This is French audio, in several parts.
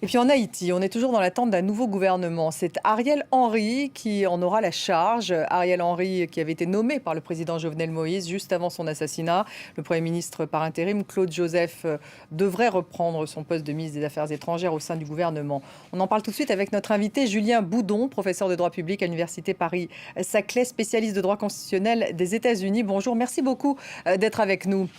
Et puis en Haïti, on est toujours dans l'attente d'un nouveau gouvernement. C'est Ariel Henry qui en aura la charge. Ariel Henry qui avait été nommé par le président Jovenel Moïse juste avant son assassinat. Le Premier ministre par intérim, Claude Joseph, devrait reprendre son poste de ministre des Affaires étrangères au sein du gouvernement. On en parle tout de suite avec notre invité Julien Boudon, professeur de droit public à l'Université Paris-Saclay, spécialiste de droit constitutionnel des États-Unis. Bonjour, merci beaucoup d'être avec nous.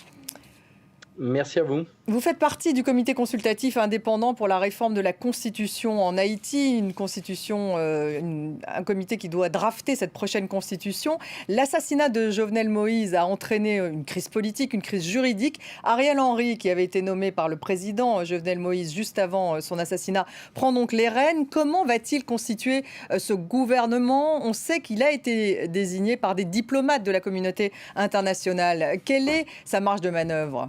Merci à vous. Vous faites partie du comité consultatif indépendant pour la réforme de la Constitution en Haïti, une constitution, un comité qui doit drafter cette prochaine constitution. L'assassinat de Jovenel Moïse a entraîné une crise politique, une crise juridique. Ariel Henry, qui avait été nommé par le président Jovenel Moïse juste avant son assassinat, prend donc les rênes. Comment va-t-il constituer ce gouvernement? On sait qu'il a été désigné par des diplomates de la communauté internationale. Quelle est sa marge de manœuvre?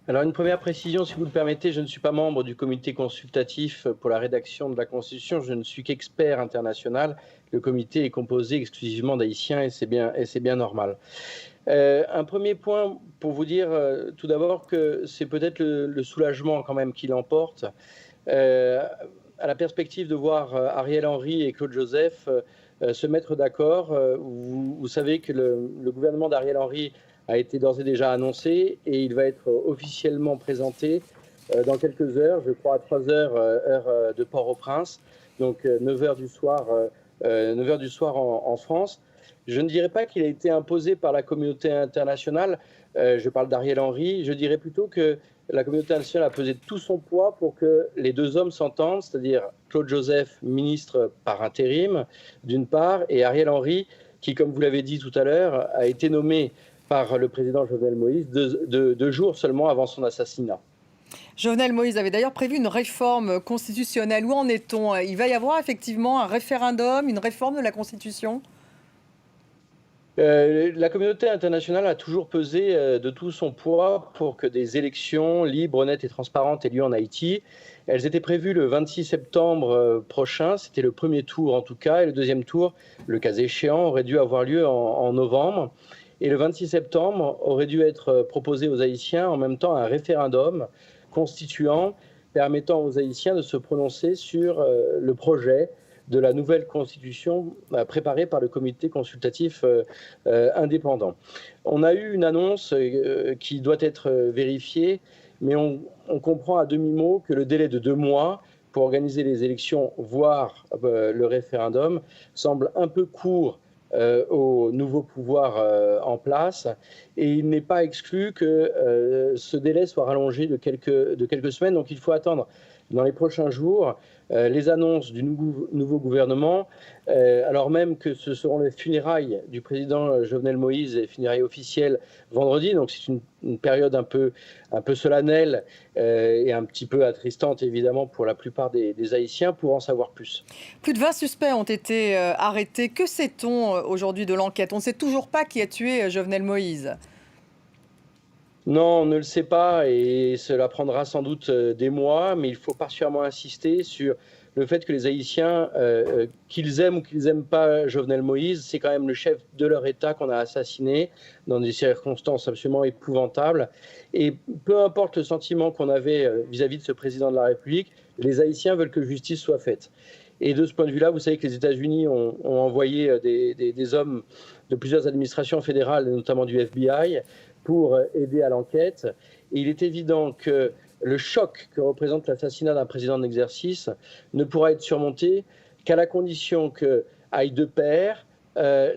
Alors une première précision, si vous le permettez, je ne suis pas membre du comité consultatif pour la rédaction de la Constitution, je ne suis qu'expert international. Le comité est composé exclusivement d'Haïtiens et c'est bien normal. Un premier point pour vous dire tout d'abord que c'est peut-être le soulagement quand même qui l'emporte. À la perspective de voir Ariel Henry et Claude Joseph se mettre d'accord, vous savez que le gouvernement d'Ariel Henry a été d'ores et déjà annoncé et il va être officiellement présenté dans quelques heures, je crois à 3 heures, heure de Port-au-Prince, donc 9 heures du soir, 9 heures du soir en France. Je ne dirais pas qu'il a été imposé par la communauté internationale, je parle d'Ariel Henry, je dirais plutôt que la communauté internationale a pesé tout son poids pour que les deux hommes s'entendent, c'est-à-dire Claude Joseph, ministre par intérim, d'une part, et Ariel Henry, qui, comme vous l'avez dit tout à l'heure, a été nommé par le président Jovenel Moïse 2 jours seulement avant son assassinat. Jovenel Moïse avait d'ailleurs prévu une réforme constitutionnelle. Où en est-on? Il va y avoir effectivement un référendum, une réforme de la Constitution? La communauté internationale a toujours pesé de tout son poids pour que des élections libres, honnêtes et transparentes aient lieu en Haïti. Elles étaient prévues le 26 septembre prochain, c'était le premier tour en tout cas, et le deuxième tour, le cas échéant, aurait dû avoir lieu en novembre. Et le 26 septembre aurait dû être proposé aux Haïtiens en même temps un référendum constituant permettant aux Haïtiens de se prononcer sur le projet de la nouvelle constitution préparée par le comité consultatif indépendant. On a eu une annonce qui doit être vérifiée, mais on comprend à demi-mot que le délai de 2 mois pour organiser les élections, voire le référendum, semble un peu court au nouveau pouvoir en place, et il n'est pas exclu que ce délai soit rallongé de quelques semaines. Donc il faut attendre dans les prochains jours les annonces du nouveau gouvernement, alors même que ce seront les funérailles du président Jovenel Moïse, les funérailles officielles vendredi, donc c'est une période un peu solennelle et un petit peu attristante évidemment pour la plupart des Haïtiens, pour en savoir plus. Plus de 20 suspects ont été arrêtés. Que sait-on aujourd'hui de l'enquête? On ne sait toujours pas qui a tué Jovenel Moïse. Non, on ne le sait pas et cela prendra sans doute des mois, mais il faut particulièrement insister sur le fait que les Haïtiens, qu'ils aiment ou qu'ils n'aiment pas Jovenel Moïse, c'est quand même le chef de leur État qu'on a assassiné dans des circonstances absolument épouvantables. Et peu importe le sentiment qu'on avait vis-à-vis de ce président de la République, les Haïtiens veulent que justice soit faite. Et de ce point de vue-là, vous savez que les États-Unis ont envoyé des hommes de plusieurs administrations fédérales, notamment du FBI, pour aider à l'enquête. Et il est évident que le choc que représente l'assassinat d'un président d'exercice ne pourra être surmonté qu'à la condition que aille de pair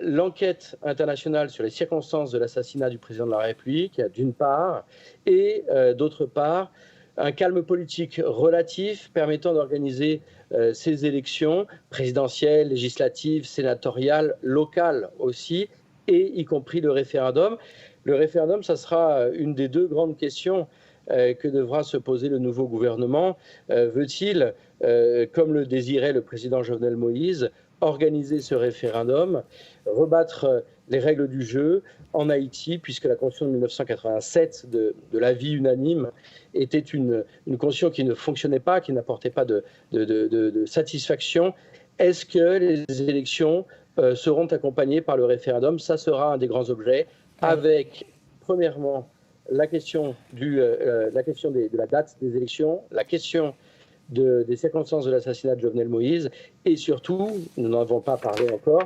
l'enquête internationale sur les circonstances de l'assassinat du président de la République, d'une part, et d'autre part, un calme politique relatif permettant d'organiser ces élections présidentielles, législatives, sénatoriales, locales aussi, et y compris le référendum. Le référendum, ça sera une des 2 grandes questions que devra se poser le nouveau gouvernement. Veut-il, comme le désirait le président Jovenel Moïse, organiser ce référendum, rebattre les règles du jeu en Haïti, puisque la Constitution de 1987 de l'avis unanime était une Constitution qui ne fonctionnait pas, qui n'apportait pas de satisfaction. Est-ce que les élections seront accompagnées par le référendum? Ça sera un des grands objets, avec, premièrement, la question de la date des élections, la question des circonstances de l'assassinat de Jovenel Moïse et surtout, nous n'en avons pas parlé encore,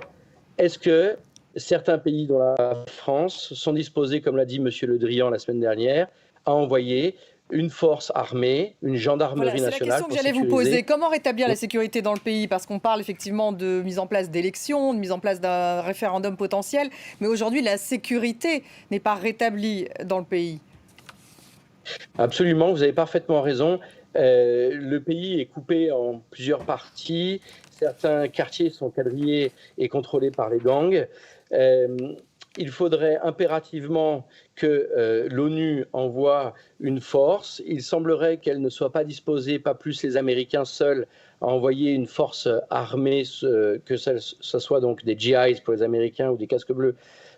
est-ce que certains pays, dont la France, sont disposés, comme l'a dit M. Le Drian la semaine dernière, à envoyer une force armée, une gendarmerie Voilà, c'est la nationale question que pour j'allais vous sécuriser. poser. Comment rétablir la sécurité dans le pays? Parce qu'on parle effectivement de mise en place d'élections, de mise en place d'un référendum potentiel, mais aujourd'hui, la sécurité n'est pas rétablie dans le pays. Absolument, vous avez parfaitement raison. Le pays est coupé en plusieurs parties. Certains quartiers sont quadrillés et contrôlés par les gangs. Il faudrait impérativement que l'ONU envoie une force. Il semblerait qu'elle ne soit pas disposée, pas plus les Américains seuls, à envoyer une force armée, que ce soit donc des GIs pour les Américains ou des casques bleus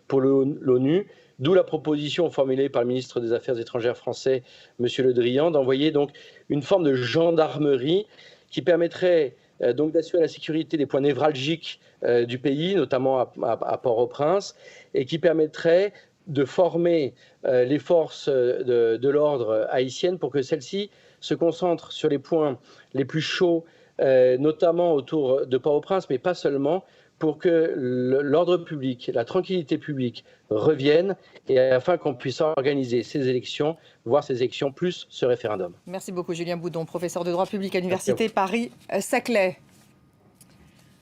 pour l'ONU. D'où la proposition formulée par le ministre des Affaires étrangères français, M. Le Drian, d'envoyer donc une forme de gendarmerie qui permettrait donc d'assurer la sécurité des points névralgiques du pays, notamment à Port-au-Prince, et qui permettrait de former les forces de l'ordre haïtiennes pour que celles-ci se concentrent sur les points les plus chauds, notamment autour de Port-au-Prince, mais pas seulement, pour que l'ordre public, la tranquillité publique reviennent et afin qu'on puisse organiser ces élections, voire ces élections plus ce référendum. Merci beaucoup Julien Boudon, professeur de droit public à l'Université Paris-Saclay.